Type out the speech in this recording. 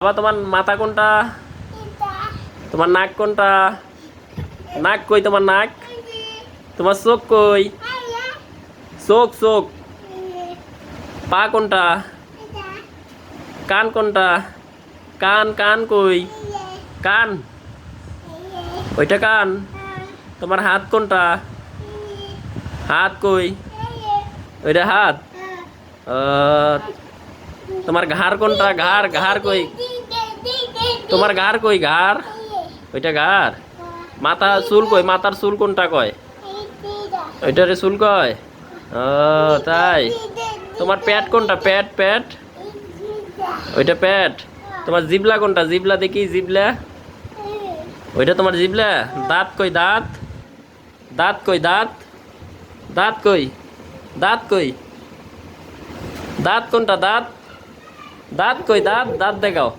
বাবা তোমার মাথা কোনটা? তোমার নাক কোনটা? নাক কই তোমার নাক? তোমার চোখ কই? চোখ চোখ। পা কোনটা? কান কোনটা? কান কান কই? কান ওইটা কান। তোমার হাত কোনটা? হাত কই? ওইটা হাত। তোমার ঘাড় কোনটা? ঘাড় ঘাড় কই? তোমার ঘাড় কই? ঘাড় ওইটা ঘাড়। মাথা চুল কই? মাথার চুল কোনটা কয়? ওইটারে চুল কয়। ও তাই। তোমার পেট কোনটা? পেট পেট ওইটা পেট। তোমার জিবলা কোনটা? জিবলা দেখি জিবলা। ওইটা তোমার জিবলা। দাঁত কই? দাঁত দাঁত কই? দাঁত দাঁত কই? দাঁত কই? দাঁত কোনটা? দাঁত দাঁত কই? দাঁত দাঁত দেখাও।